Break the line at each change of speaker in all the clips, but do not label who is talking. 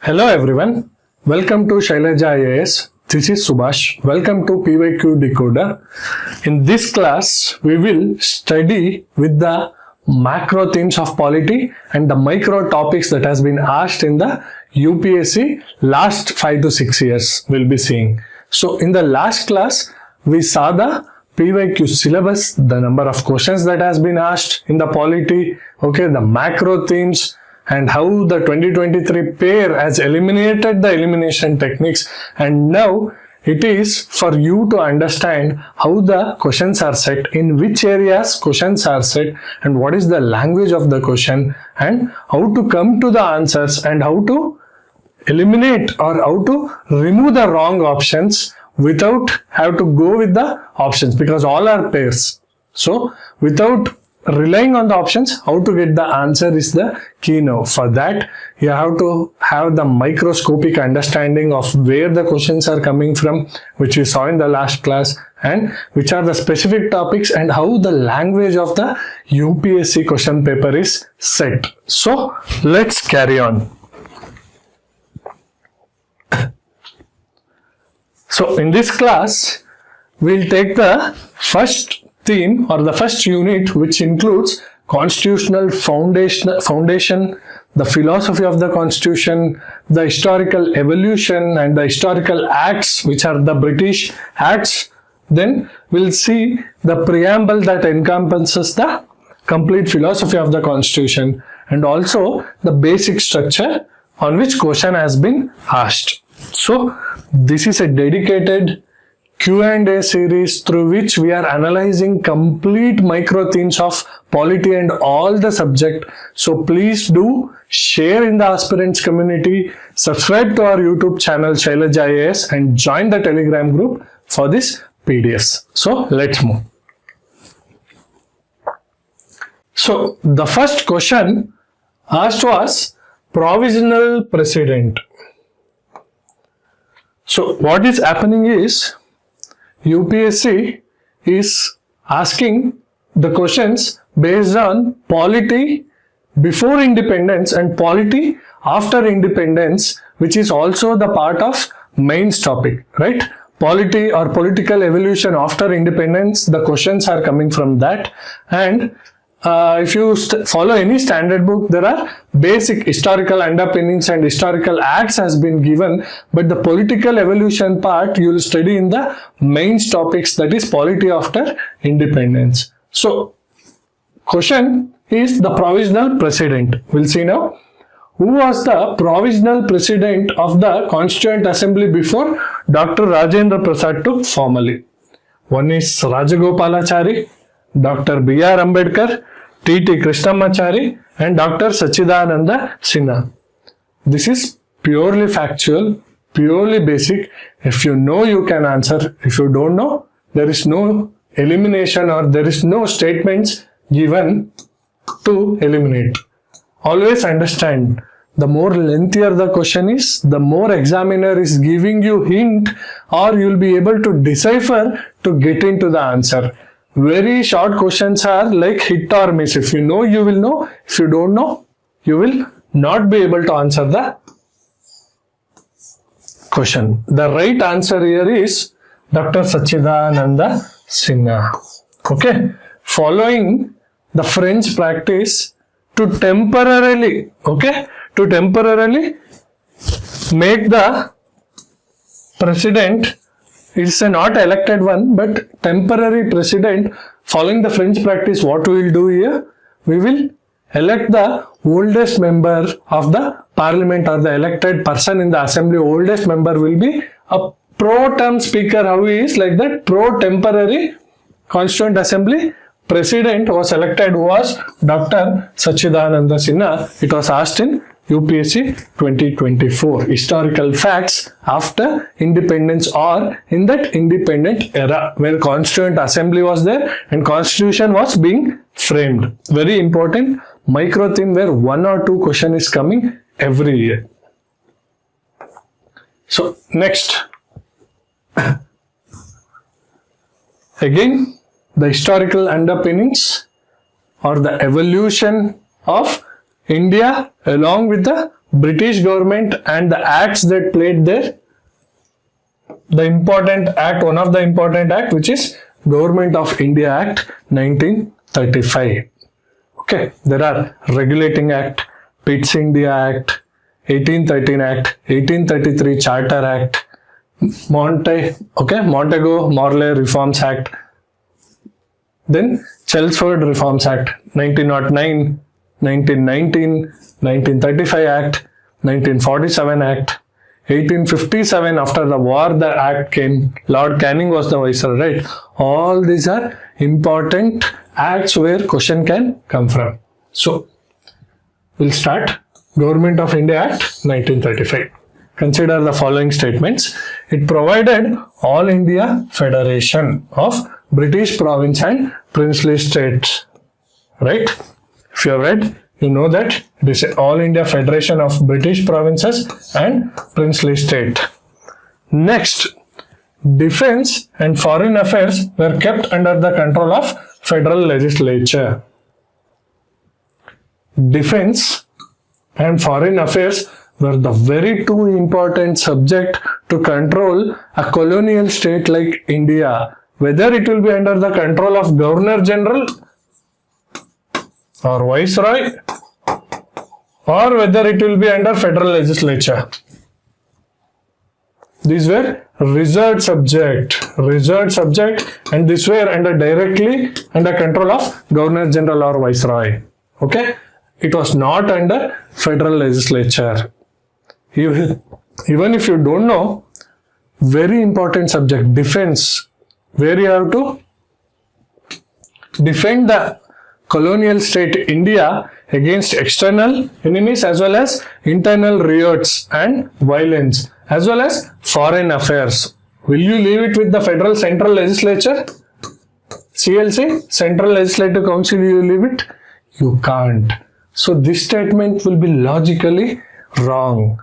Hello everyone, welcome to ShailajaIAS. This is Subhash. Welcome to PYQ Decoder. In this class, we will study with the macro themes of polity and the micro topics that has been asked in the UPSC last 5 to 6 years we'll be seeing. So in the last class, we saw the PYQ syllabus, the number of questions that has been asked in the polity, okay, the macro themes, and how the 2023 pair has eliminated the elimination techniques, and now it is for you to understand how the questions are set, in which areas questions are set, and what is the language of the question, and how to come to the answers, and how to eliminate or how to remove the wrong options without have to go with the options, because all are pairs. So without relying on the options, how to get the answer is the key now. For that, you have to have the microscopic understanding of where the questions are coming from, which we saw in the last class, and which are the specific topics and how the language of the UPSC question paper is set. So let's carry on. So in this class, we'll take the first theme or the first unit, which includes constitutional foundation, the philosophy of the constitution, the historical evolution and the historical acts, which are the British acts. Then we'll see the preamble that encompasses the complete philosophy of the constitution, and also the basic structure on which question has been asked. So this is a dedicated Q&A series through which we are analyzing complete micro themes of polity and all the subject. So please do share in the aspirants community, subscribe to our YouTube channel ShailajaIAS, and join the Telegram group for this PDFs. So let's move. So the first question asked was provisional precedent. So what is happening is UPSC is asking the questions based on polity before independence and polity after independence, which is also the part of mains topic, right? Polity or political evolution after independence, the questions are coming from that. And if you follow any standard book, there are basic historical underpinnings and historical acts has been given, but the political evolution part you will study in the mains topics, that is polity after independence. So question is the provisional president. We'll see now. Who was the provisional president of the Constituent Assembly before Dr. Rajendra Prasad took formally? One is Rajagopalachari, Dr. B.R. Ambedkar, T.T. Krishnamachari, and Dr. Sachchidananda Sinha. This is purely factual, purely basic. If you know, you can answer. If you don't know, there is no elimination or there is no statements given to eliminate. Always understand, the more lengthier the question is, the more examiner is giving you hint, or you will be able to decipher to get into the answer. Very short questions are like hit or miss. If you know, you will know. If you don't know, you will not be able to answer the question. The right answer here is Dr. Sachchidananda Sinha. Okay. Following the French practice to temporarily, make the president, it's a not elected one, but temporary president. Following the French practice, what we will do here? We will elect the oldest member of the parliament, or the elected person in the assembly. Oldest member will be a pro-term speaker. How he is like that? Pro-temporary Constituent Assembly president was elected was Dr. Sachchidananda Sinha. It was asked in UPSC 2024. Historical facts after independence or in that independent era where Constituent Assembly was there and Constitution was being framed. Very important micro theme where 1 or 2 question is coming every year. So next, again the historical underpinnings or the evolution of India along with the British government and the acts that played there. The important act, one of the important act, which is Government of India Act 1935. Okay, there are Regulating Act, Pitt's India Act, 1813 Act, 1833 Charter Act, Montego-Morley Reforms Act, then Chelmsford Reforms Act, 1909, 1919, 1935 Act, 1947 Act, 1857, after the war the act came, Lord Canning was the viceroy, right? All these are important acts where question can come from. So, we'll start. Government of India Act 1935. Consider the following statements. It provided All India Federation of British Province and Princely States. Right? If you have read, you know that it is All India Federation of British Provinces and Princely State. Next, defense and foreign affairs were kept under the control of Federal Legislature. Defense and foreign affairs were the very two important subject to control a colonial state like India. Whether it will be under the control of Governor General or Viceroy, or whether it will be under Federal Legislature. These were reserved subject, and these were directly under control of Governor General or Viceroy. Okay, it was not under Federal Legislature. Even if you don't know, very important subject, defense, where you have to defend the colonial state India against external enemies as well as internal riots and violence, as well as foreign affairs. Will you leave it with the Federal Central Legislature? CLC, Central Legislative Council, you leave it? You can't. So this statement will be logically wrong.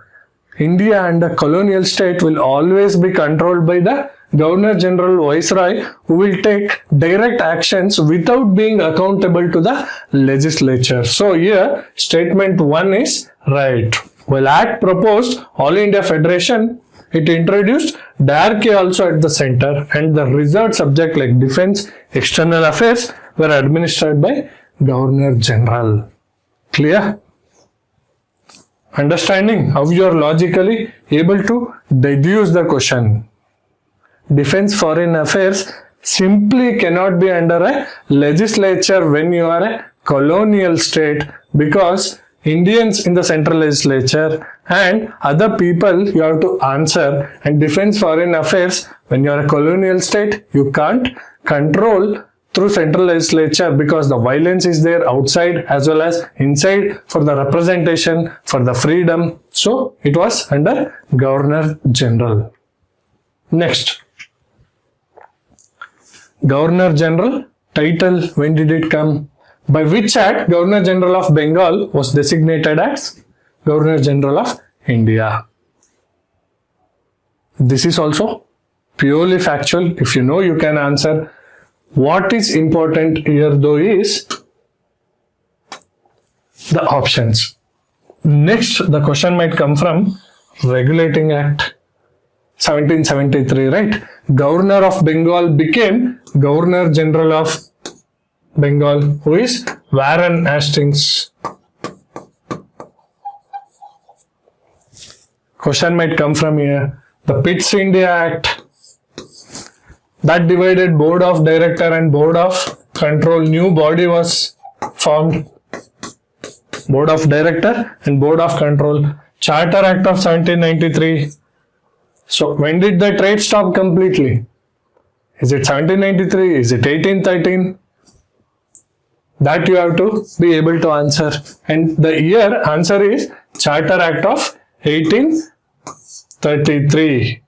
India and the colonial state will always be controlled by the Governor General Viceroy, who will take direct actions without being accountable to the legislature. So here statement 1 is right. While Act proposed All India Federation, it introduced Dyarchy also at the center, and the reserved subject like defense, external affairs were administered by Governor General. Clear? Understanding how you are logically able to deduce the question. Defense, foreign affairs simply cannot be under a legislature when you are a colonial state, because Indians in the central legislature and other people you have to answer, and defense, foreign affairs when you are a colonial state you can't control through central legislature, because the violence is there outside as well as inside for the representation, for the freedom. So it was under Governor General. Next, Governor General title, when did it come? By which act Governor General of Bengal was designated as Governor General of India? This is also purely factual. If you know, you can answer. What is important here though is the options. Next, the question might come from Regulating Act 1773, right? Governor of Bengal became Governor General of Bengal, who is Warren Hastings. Question might come from here. The Pitt's India Act, that divided Board of Director and Board of Control. New body was formed, Board of Director and Board of Control. Charter Act of 1793. So when did the trade stop completely? Is it 1793? Is it 1813? That you have to be able to answer. And the year answer is Charter Act of 1833.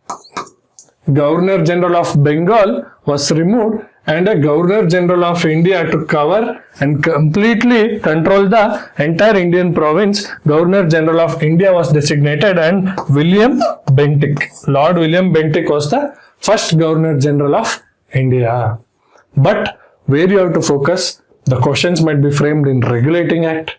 Governor General of Bengal was removed and a Governor General of India to cover and completely control the entire Indian province. Governor General of India was designated, and William Bentinck, Lord William Bentinck, was the first Governor General of India. But where you have to focus, the questions might be framed in Regulating Act,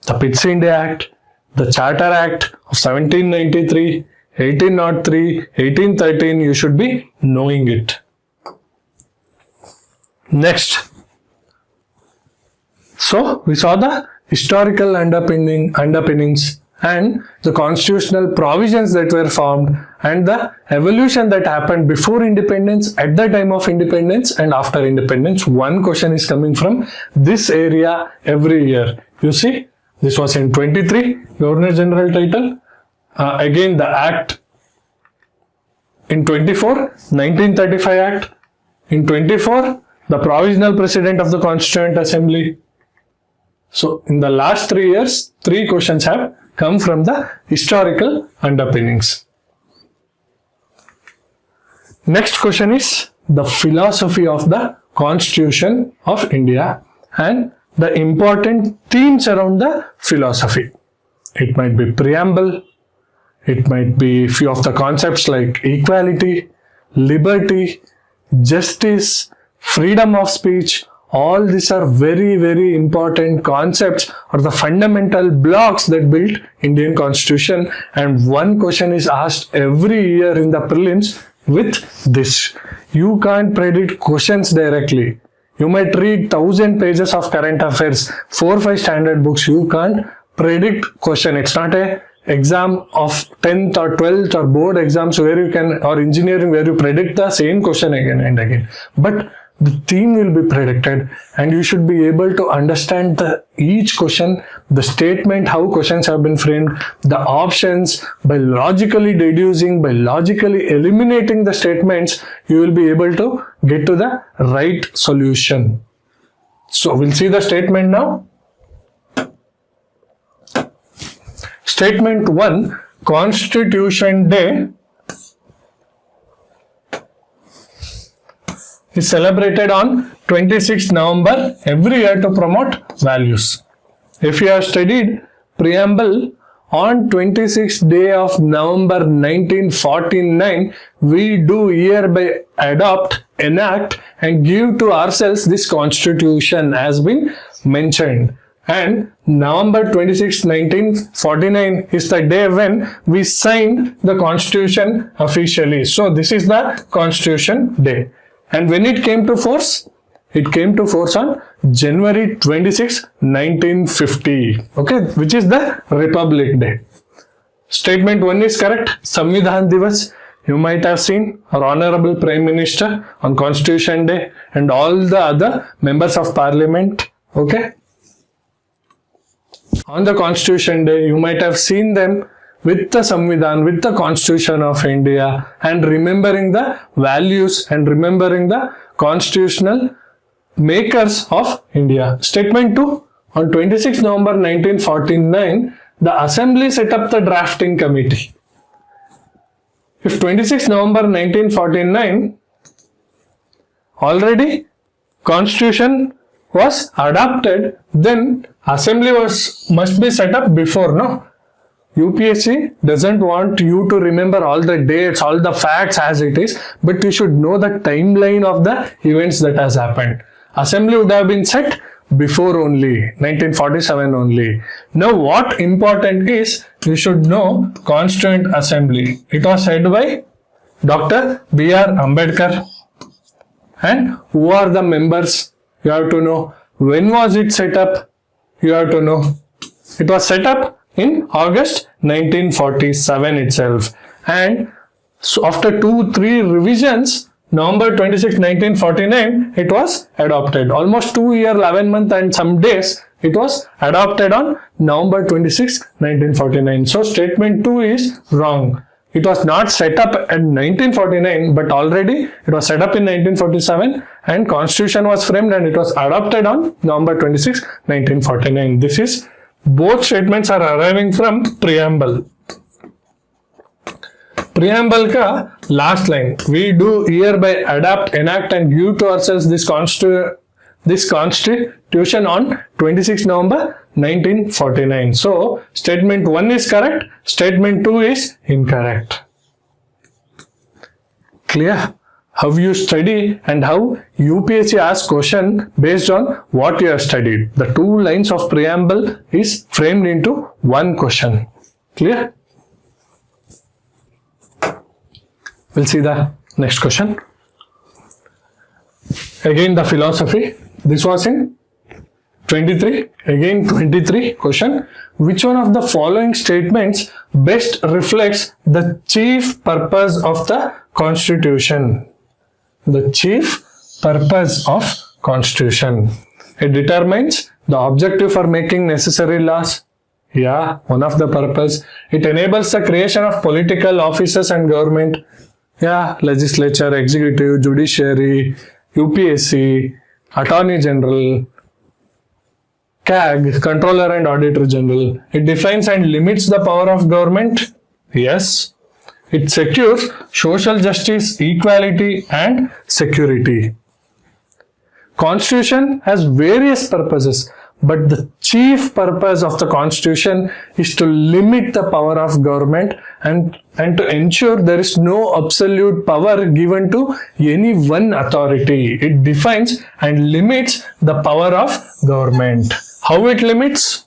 the Pitt's India Act, the Charter Act of 1793, 1803, 1813, you should be knowing it. Next. So, we saw the historical underpinnings and the constitutional provisions that were formed and the evolution that happened before independence, at the time of independence and after independence. One question is coming from this area every year. You see, this was in 23, Governor General title. Again the Act in 24, 1935 Act. In 24, the Provisional President of the Constituent Assembly. So, in the last 3 years, 3 questions have come from the historical underpinnings. Next question is the philosophy of the Constitution of India and the important themes around the philosophy. It might be preamble, it might be few of the concepts like equality, liberty, justice, freedom of speech. All these are very, very important concepts or the fundamental blocks that built Indian Constitution, and one question is asked every year in the prelims with this. You can't predict questions directly. You might read 1000 pages of current affairs, 4-5 standard books. You can't predict question. It's not a exam of 10th or 12th or board exams where you can, or engineering where you predict the same question again and again. But the theme will be predicted and you should be able to understand each question, the statement, how questions have been framed, the options. By logically deducing, by logically eliminating the statements, you will be able to get to the right solution. So we'll see the statement now. Statement 1, Constitution Day is celebrated on 26th November every year to promote values. If you have studied Preamble, on 26th day of November 1949, we do hereby adopt, enact and give to ourselves this Constitution as been mentioned. And November 26, 1949 is the day when we signed the Constitution officially. So this is the Constitution Day. And when it came to force? It came to force on January 26, 1950. Okay, which is the Republic Day. Statement 1 is correct. Samvidhan Divas. You might have seen our Honorable Prime Minister on Constitution Day and all the other members of Parliament. Okay. On the Constitution Day, you might have seen them with the Samvidhan, with the Constitution of India, and remembering the values and remembering the constitutional makers of India. Statement 2, on 26 November 1949, the Assembly set up the drafting committee. If 26 November 1949, already Constitution was adopted, then Assembly must be set up before, no? UPSC doesn't want you to remember all the dates, all the facts as it is, but you should know the timeline of the events that has happened. Assembly would have been set before only, 1947 only. Now what important is, you should know Constituent Assembly. It was head by Dr. B.R. Ambedkar. And who are the members? You have to know. When was it set up? You have to know. It was set up in August 1947 itself. And so after 2-3 revisions, November 26, 1949, it was adopted. Almost 2 years, 11 months and some days, it was adopted on November 26, 1949. So statement 2 is wrong. It was not set up at 1949, but already it was set up in 1947 and Constitution was framed and it was adopted on November 26, 1949. This is, both statements are arriving from Preamble. Preamble ka last line, we do hereby adapt, enact and give to ourselves this Constitution on 26 November 1949. So, statement 1 is correct, statement 2 is incorrect. Clear? how you study and how UPSC asks question based on what you have studied. The 2 lines of preamble is framed into one question. Clear? We'll see the next question. Again the philosophy. This was in 23. Again 23 question. Which one of the following statements best reflects the chief purpose of the Constitution? The chief purpose of Constitution. It determines the objective for making necessary laws. Yeah, one of the purpose. It enables the creation of political offices and government. Yeah, legislature, executive, judiciary, UPSC, Attorney General, CAG, Controller and Auditor General. It defines and limits the power of government. Yes. It secures social justice, equality and security. Constitution has various purposes, but the chief purpose of the Constitution is to limit the power of government and to ensure there is no absolute power given to any one authority. It defines and limits the power of government. How it limits?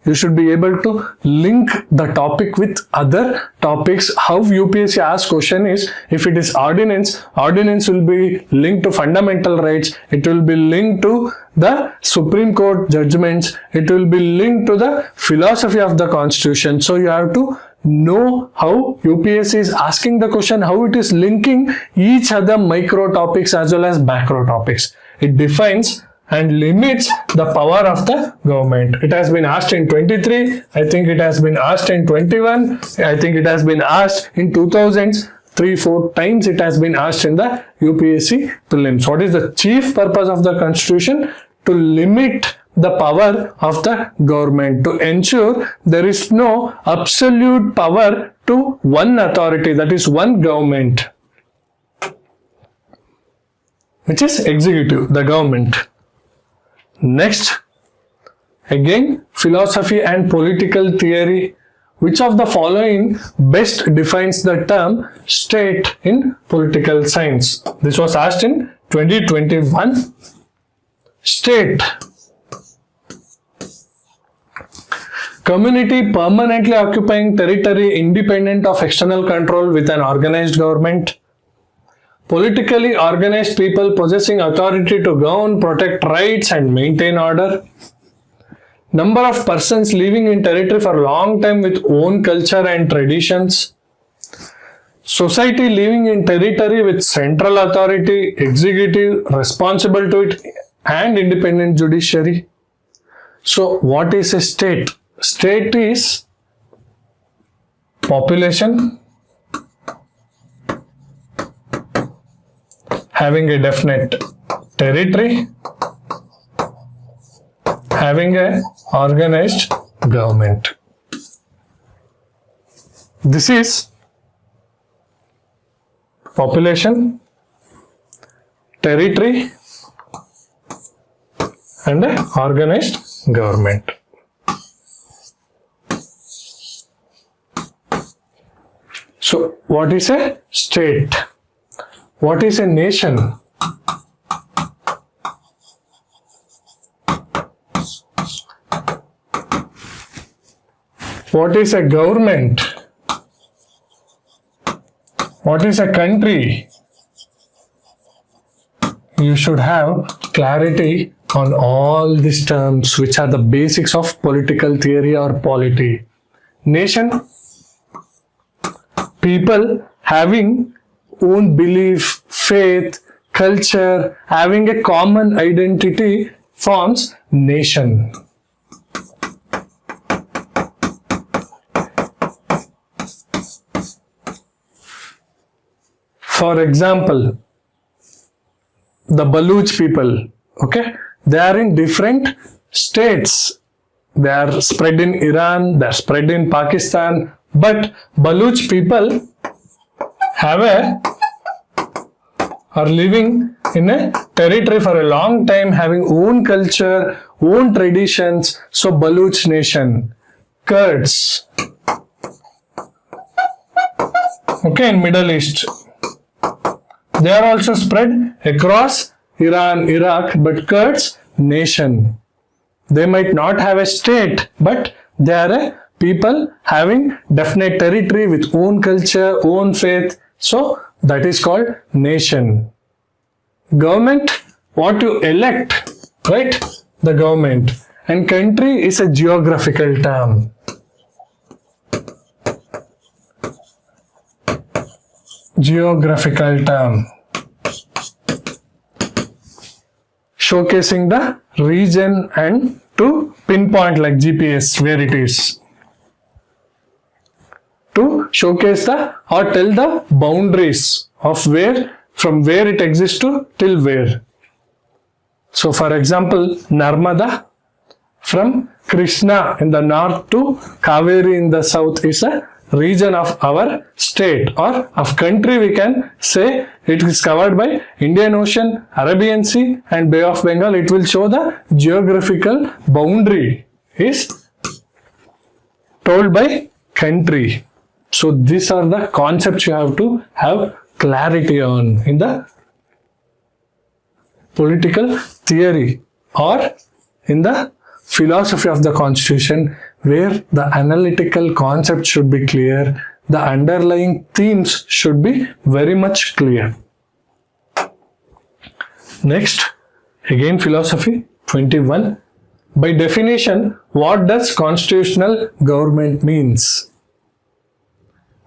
You should be able to link the topic with other topics. How UPSC asks question is, if it is ordinance, ordinance will be linked to fundamental rights. It will be linked to the Supreme Court judgments. It will be linked to the philosophy of the Constitution. So you have to know how UPSC is asking the question, how it is linking each other micro topics as well as macro topics. It defines and limits the power of the government. It has been asked in 23, I think it has been asked in 21, I think it has been asked in 2000s, 3-4 times it has been asked in the UPSC Prelims. What is the chief purpose of the Constitution? To limit the power of the government, to ensure there is no absolute power to one authority, that is one government, which is executive, the government. Next, again philosophy and political theory. Which of the following best defines the term state in political science? This was asked in 2021. State. Community permanently occupying territory independent of external control with an organized government. Politically organized people possessing authority to govern, protect rights and maintain order. Number of persons living in territory for a long time with own culture and traditions. Society living in territory with central authority, executive responsible to it and independent judiciary. So what is a state? State is population having a definite territory, having a organized government. This is population, territory and a organized government. So what is a state? What is a nation? What is a government? What is a country? You should have clarity on all these terms, which are the basics of political theory or polity. Nation, people having own belief, faith, culture, having a common identity forms nation. For example, the Baluch people, okay, they are in different states. They are spread in Iran, they are spread in Pakistan, but Baluch people are living in a territory for a long time, having own culture, own traditions. So Baluch nation. Kurds, okay, in Middle East, They are also spread across Iran, Iraq, but Kurds, nation. They might not have a state, but they are a people having definite territory with own culture, own faith. So that is called nation. Government, what you elect, right? The government. And country is a geographical term. Geographical term. Showcasing the region and to pinpoint like GPS where it is. To showcase the or tell the boundaries of where, from where it exists to till where. So for example, Narmada from Krishna in the north to Kaveri in the south is a region of our state or of country. We can say it is covered by Indian Ocean, Arabian Sea and Bay of Bengal. It will show the geographical boundary is told by country. So these are the concepts you have to have clarity on in the political theory or in the philosophy of the Constitution, where the analytical concept should be clear, the underlying themes should be very much clear. Next, again philosophy 21. By definition, what does constitutional government means?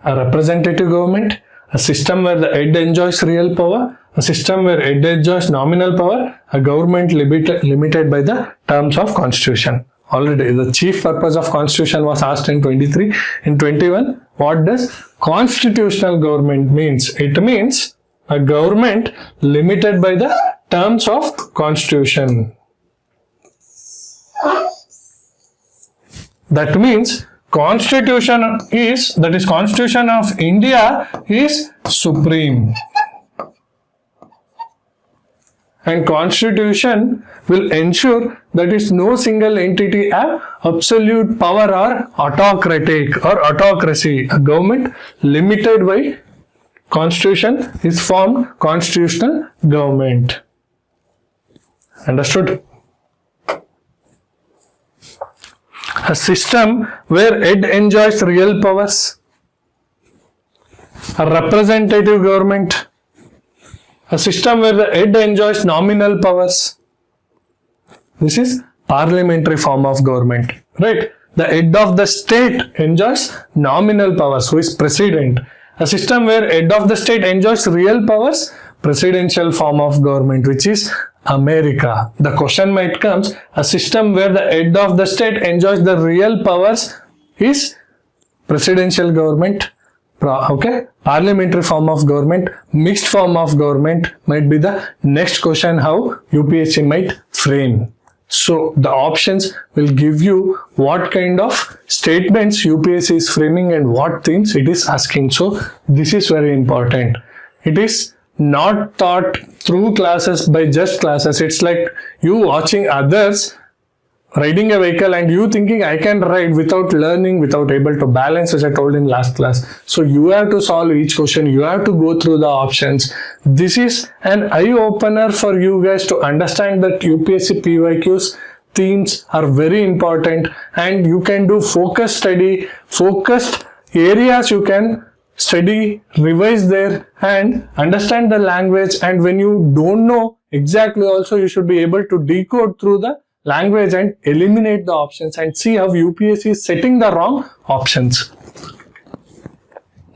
A representative government, a system where the head enjoys real power, a system where head enjoys nominal power, a government limited by the terms of Constitution. Already the chief purpose of Constitution was asked in 23. In 21, what does constitutional government means? It means a government limited by the terms of Constitution. That means Constitution is, that is Constitution of India is supreme. And Constitution will ensure that is no single entity have absolute power or autocratic or autocracy. A government limited by Constitution is formed constitutional government. Understood? A system where head enjoys real powers. A representative government. A system where the head enjoys nominal powers. This is parliamentary form of government, right? The head of the state enjoys nominal powers, who is president. A system where head of the state enjoys real powers, presidential form of government, which is America. The question might come, a system where the head of the state enjoys the real powers is presidential government. Okay, parliamentary form of government, mixed form of government might be the next question how UPSC might frame. So the options will give you what kind of statements UPSC is framing and what things it is asking. So this is very important. It is not taught through classes by just classes. It's like you watching others riding a vehicle and you thinking I can ride without learning, without able to balance, as I told in last class. So you have to solve each question. You have to go through the options. This is an eye-opener for you guys to understand that UPSC PYQs themes are very important and you can do focused study, focused areas you can study, revise there and understand the language. And when you don't know exactly also, you should be able to decode through the language and eliminate the options and see how UPSC is setting the wrong options.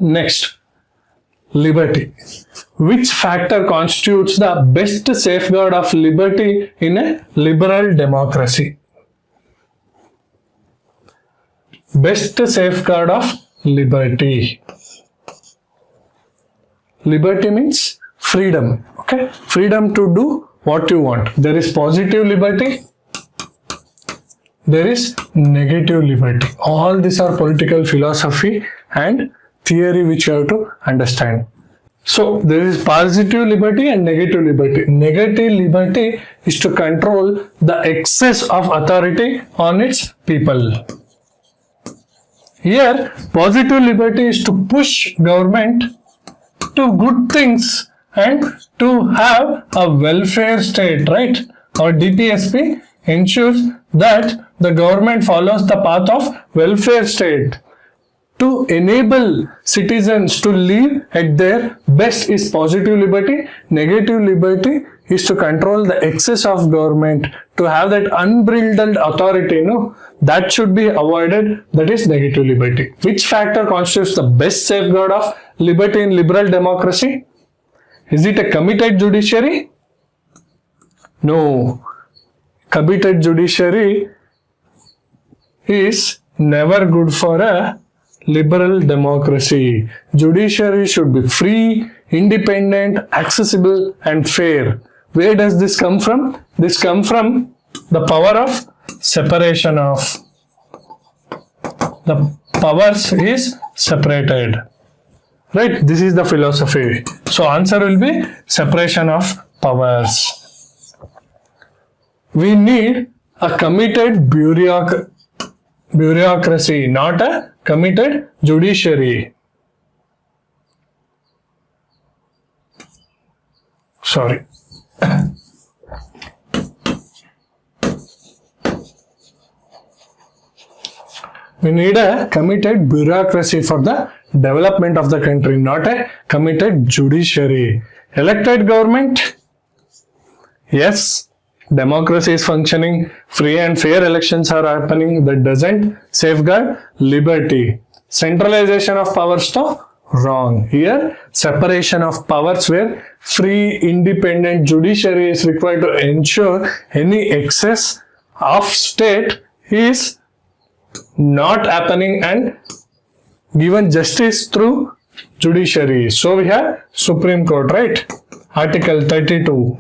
Next, liberty. Which factor constitutes the best safeguard of liberty in a liberal democracy? Best safeguard of liberty. Liberty means freedom. Okay, freedom to do what you want. There is positive liberty. There is negative liberty. All these are political philosophy and theory which you have to understand. So there is positive liberty and negative liberty. Negative liberty is to control the excess of authority on its people. Here, positive liberty is to push government to good things and to have a welfare state, right? Or DPSP ensures that the government follows the path of welfare state. To enable citizens to live at their best is positive liberty. Negative liberty is to control the excess of government, to have that unbridled authority, that should be avoided. That is negative liberty. Which factor constitutes the best safeguard of liberty in liberal democracy? Is it a committed judiciary? No. Committed judiciary is never good for a liberal democracy. Judiciary should be free, independent, accessible and fair. Where does this come from? This comes from the power of separation of. The powers is separated. Right? This is the philosophy. So answer will be separation of powers. We need a committed bureaucracy, not a committed judiciary. Sorry. We need a committed bureaucracy for the development of the country, not a committed judiciary. Elected government? Yes. Democracy is functioning, free and fair elections are happening. That doesn't safeguard liberty. Centralization of powers though? Wrong. Here, separation of powers where free, independent judiciary is required to ensure any excess of state is not happening and given justice through judiciary. So we have Supreme Court, right? Article 32.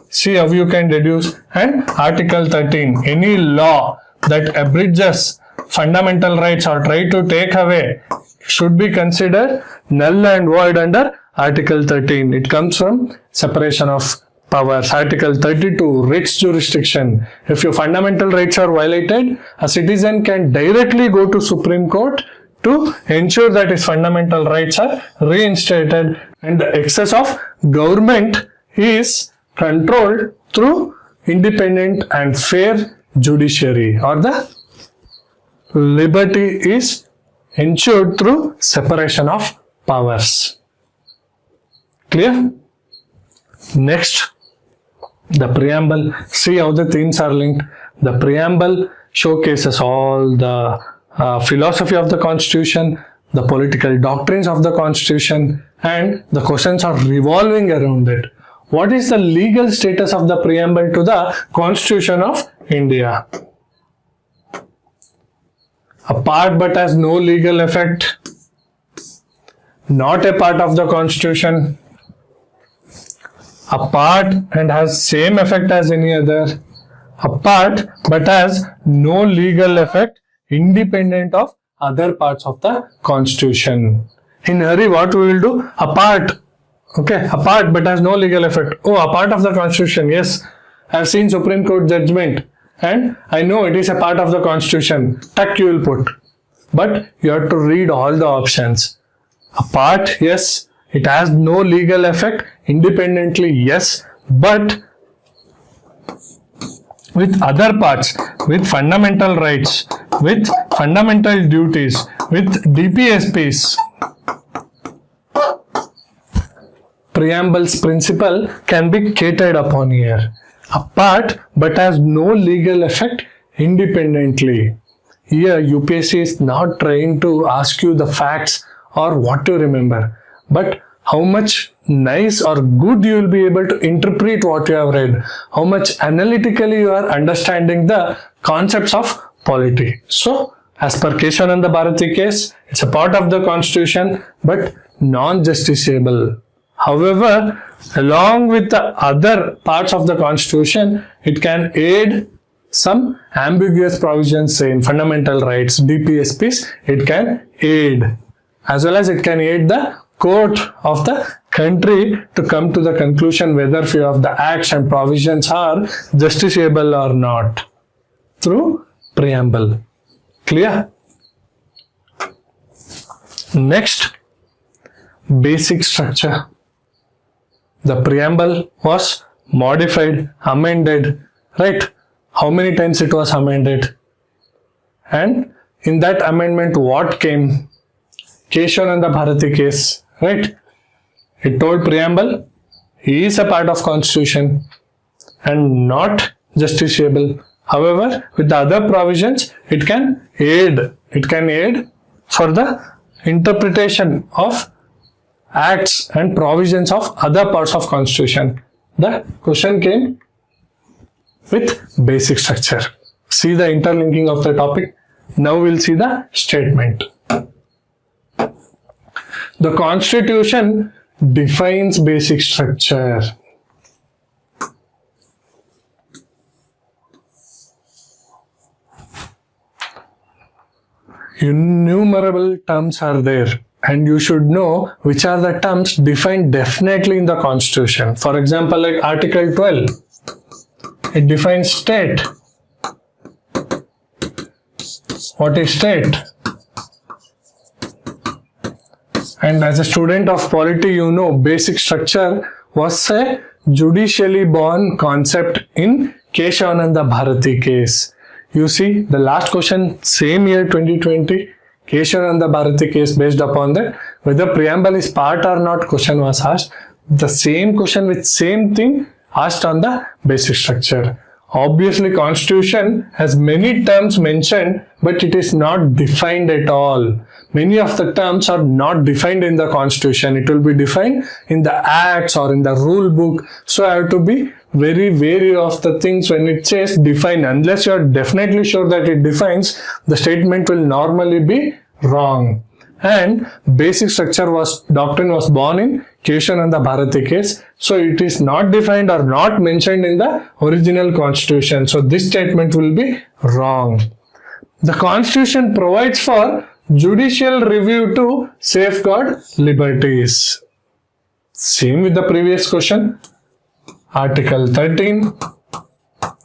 See how you can deduce. And Article 13. Any law that abridges fundamental rights or try to take away should be considered null and void under Article 13. It comes from separation of powers. Article 32, writs jurisdiction. If your fundamental rights are violated, a citizen can directly go to Supreme Court to ensure that his fundamental rights are reinstated and the excess of government is controlled through independent and fair judiciary, or the liberty is ensured through separation of powers. Clear? Next, the preamble. See how the things are linked. The preamble showcases all the philosophy of the constitution, the political doctrines of the constitution, and the questions are revolving around it. What is the legal status of the preamble to the Constitution of India? A part but has no legal effect. Not a part of the Constitution. A part and has same effect as any other. A part but has no legal effect independent of other parts of the Constitution. In hurry, what we will do? A part. Okay, a part but has no legal effect. Oh, a part of the Constitution. Yes, I have seen Supreme Court judgment and I know it is a part of the Constitution. Tuck you will put. But you have to read all the options. A part, yes. It has no legal effect. Independently, yes. But with other parts, with fundamental rights, with fundamental duties, with DPSPs, preamble's principle can be catered upon here. A part but has no legal effect independently. Here UPSC is not trying to ask you the facts or what to remember, but how much nice or good you will be able to interpret what you have read, how much analytically you are understanding the concepts of polity. So as per Keshavananda Bharati case, it's a part of the constitution but non-justiciable. However, along with the other parts of the constitution, it can aid some ambiguous provisions, say in fundamental rights, DPSPs, it can aid, as well as it can aid the court of the country to come to the conclusion whether few of the acts and provisions are justiciable or not through preamble. Clear? Next, basic structure. The preamble was modified, amended, right? How many times it was amended? And in that amendment, what came? Keshavananda Bharati case, right? It told preamble is a part of constitution and not justiciable. However, with the other provisions, it can aid. It can aid for the interpretation of acts and provisions of other parts of constitution. The question came with basic structure. See the interlinking of the topic. Now we'll see the statement. The Constitution defines basic structure. Innumerable terms are there, and you should know which are the terms defined definitely in the Constitution. For example, like Article 12, it defines state. What is state? And as a student of polity, you know basic structure was a judicially born concept in Keshavananda Bharati case. You see the last question, same year 2020, Keshavananda Bharati case, based upon that whether preamble is part or not question was asked. The same question with same thing asked on the basic structure. Obviously, Constitution has many terms mentioned, but it is not defined at all. Many of the terms are not defined in the Constitution. It will be defined in the acts or in the rule book. So I have to be very wary of the things when it says define. Unless you are definitely sure that it defines, the statement will normally be wrong. And basic structure doctrine was born in Keshavananda Bharati case. So it is not defined or not mentioned in the original Constitution. So this statement will be wrong. The Constitution provides for judicial review to safeguard liberties. Same with the previous question. Article 13,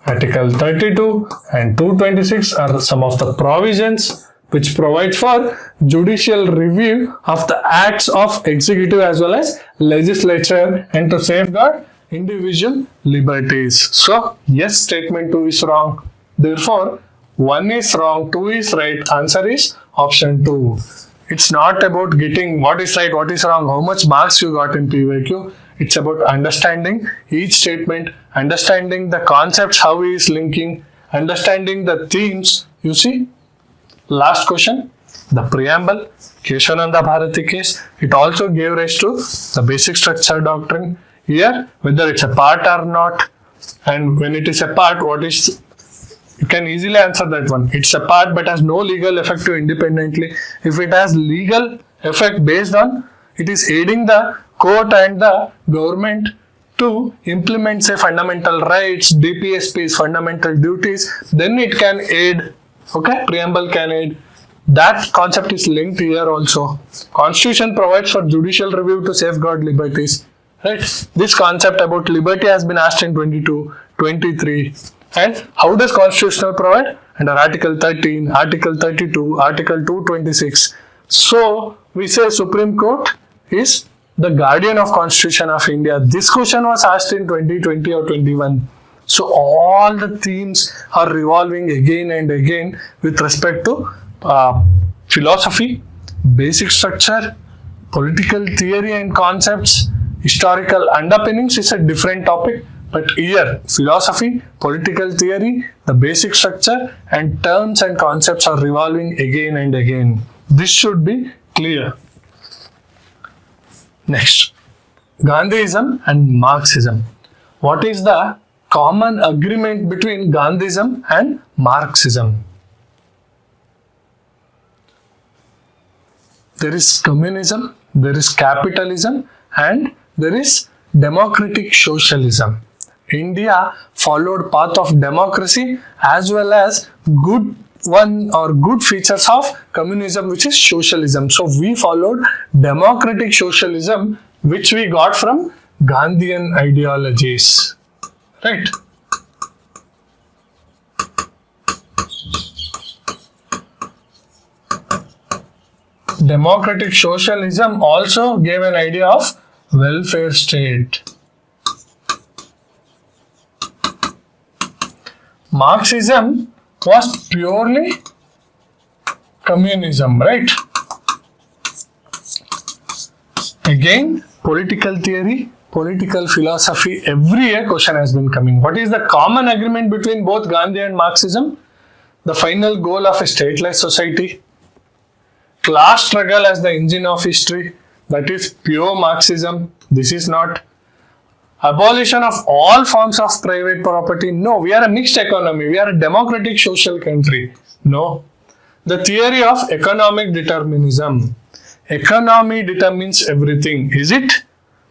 Article 32 and 226 are some of the provisions which provide for judicial review of the acts of executive as well as legislature and to safeguard individual liberties. So, yes, statement 2 is wrong. Therefore, 1 is wrong, 2 is right. Answer is option 2. It's not about getting what is right, what is wrong, how much marks you got in PYQ. It's about understanding each statement, understanding the concepts, how he is linking, understanding the themes. You see, last question, the preamble, Keshavananda Bharati case, it also gave rise to the basic structure doctrine. Here, whether it's a part or not, and when it is a part, what is, you can easily answer that one. It's a part but has no legal effect independently. If it has legal effect based on, it is aiding the court and the government to implement, say, fundamental rights, DPSP's fundamental duties, then it can aid. Okay, preamble can aid. That concept is linked here also. Constitution provides for judicial review to safeguard liberties. Right? This concept about liberty has been asked in 22, 23. And how does Constitutional provide? Under Article 13, Article 32, Article 226. So, we say Supreme Court is the guardian of Constitution of India. This question was asked in 2020 or 21. So all the themes are revolving again and again with respect to philosophy, basic structure, political theory and concepts, historical underpinnings is a different topic. But here, philosophy, political theory, the basic structure and terms and concepts are revolving again and again. This should be clear. Next, Gandhism and Marxism. What is the common agreement between Gandhism and Marxism? There is communism, there is capitalism, and there is democratic socialism. India followed path of democracy as well as good features of communism, which is socialism. So we followed democratic socialism, which we got from Gandhian ideologies. Right? Democratic socialism also gave an idea of welfare state. Marxism was purely communism, right? Again, political theory, political philosophy, every year question has been coming. What is the common agreement between both Gandhi and Marxism? The final goal of a stateless society. Class struggle as the engine of history. That is pure Marxism. This is not. Abolition of all forms of private property. No, we are a mixed economy. We are a democratic social country. No. The theory of economic determinism. Economy determines everything. Is it?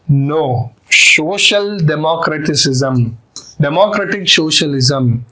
No. Social democraticism. Democratic socialism.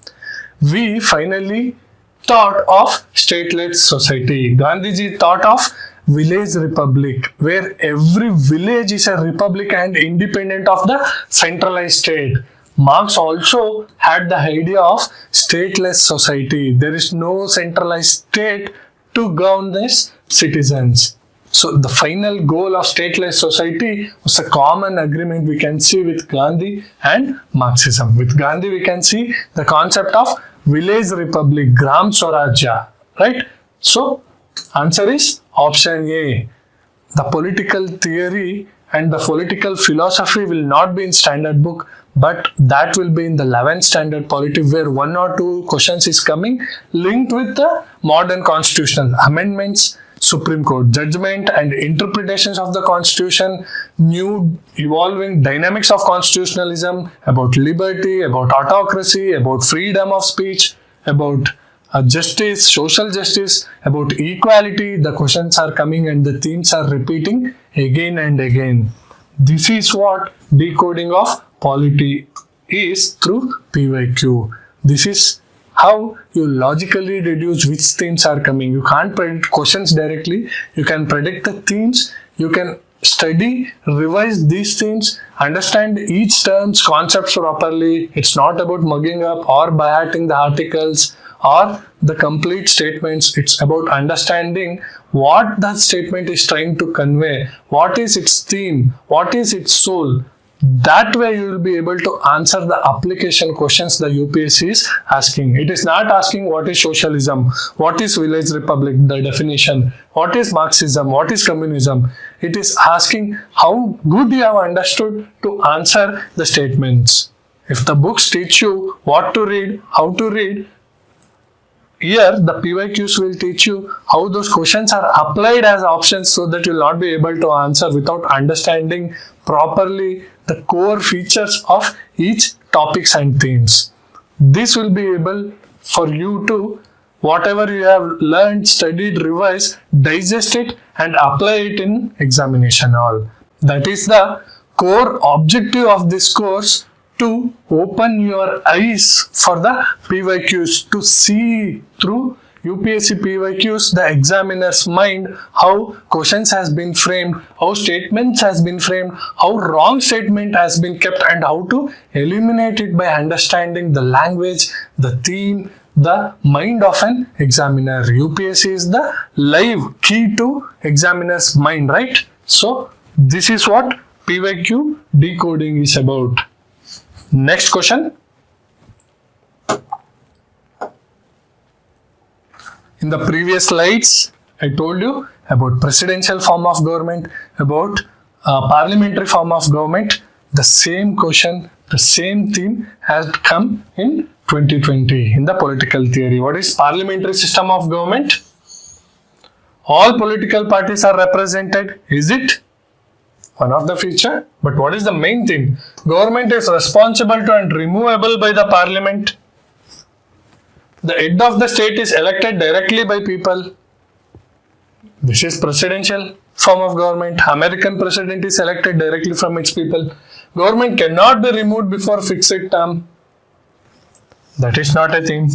We finally thought of stateless society. Gandhiji thought of village republic, where every village is a republic and independent of the centralized state. Marx also had the idea of stateless society. There is no centralized state to govern these citizens. So the final goal of stateless society was a common agreement we can see with Gandhi and Marxism. With Gandhi we can see the concept of village republic, Gram Swarajya, right? So answer is option A. The political theory and the political philosophy will not be in standard book, but that will be in the 11th standard polity, where 1 or 2 questions is coming linked with the modern constitutional amendments, Supreme Court judgment and interpretations of the constitution, new evolving dynamics of constitutionalism, about liberty, about autocracy, about freedom of speech, about justice, social justice, about equality. The questions are coming and the themes are repeating again and again. This is what decoding of polity is through PYQ. This is how you logically deduce which themes are coming. You can't predict questions directly. You can predict the themes. You can study, revise these themes, understand each term's concepts properly. It's not about mugging up or by-hearting the articles or the complete statements. It's about understanding what that statement is trying to convey, what is its theme, what is its soul. That way you will be able to answer the application questions the UPSC is asking. It is not asking what is socialism, what is village republic, the definition, what is Marxism, what is communism. It is asking how good you have understood to answer the statements. If the books teach you what to read, how to read, here the PYQs will teach you how those questions are applied as options, so that you will not be able to answer without understanding properly the core features of each topics and themes. This will be able for you to, whatever you have learned, studied, revised, digest it and apply it in examination hall. That is the core objective of this course, to open your eyes for the PYQs, to see through UPSC PYQs the examiner's mind, how questions has been framed, how statements has been framed, how wrong statement has been kept, and how to eliminate it by understanding the language, the theme, the mind of an examiner. UPSC is the live key to examiner's mind, right? So this is what PYQ decoding is about. Next question. In the previous slides, I told you about presidential form of government, about parliamentary form of government. The same question, the same theme has come in 2020 in the political theory. What is parliamentary system of government? All political parties are represented. Is it? One of the feature. But what is the main thing? Government is responsible to and removable by the parliament. The head of the state is elected directly by people. This is presidential form of government. American president is elected directly from its people. Government cannot be removed before fixed term. That is not a thing.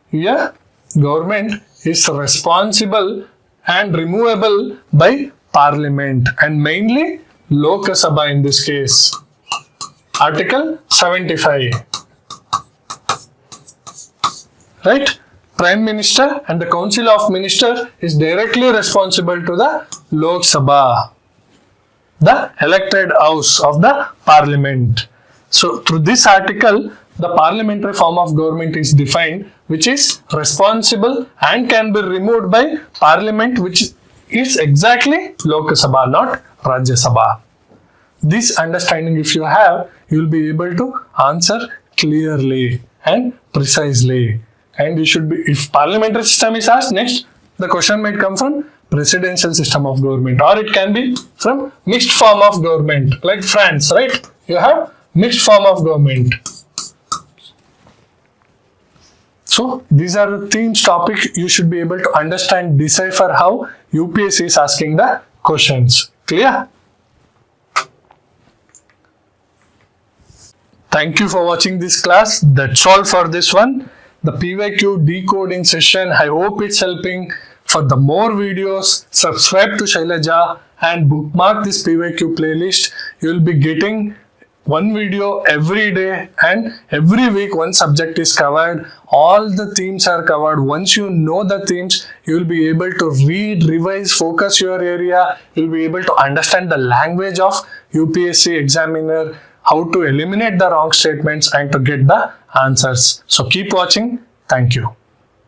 Here, government is responsible and removable by Parliament, and mainly Lok Sabha in this case. Article 75. Right? Prime Minister and the Council of Ministers is directly responsible to the Lok Sabha, the elected house of the Parliament. So through this article, the parliamentary form of government is defined, which is responsible and can be removed by parliament, which is exactly Lok Sabha, not Rajya Sabha. This understanding if you have, you will be able to answer clearly and precisely. And you should be, if parliamentary system is asked, next the question might come from presidential system of government, or it can be from mixed form of government, like France, right? You have mixed form of government. So these are the themes, topic you should be able to understand, decipher how UPSC is asking the questions. Clear? Thank you for watching this class. That's all for this one. The PYQ decoding session, I hope it's helping. For the more videos, subscribe to Shailaja and bookmark this PYQ playlist. You will be getting one video every day, and every week one subject is covered. All the themes are covered. Once you know the themes, you will be able to read, revise, focus your area. You will be able to understand the language of UPSC examiner, how to eliminate the wrong statements and to get the answers. So keep watching. Thank you.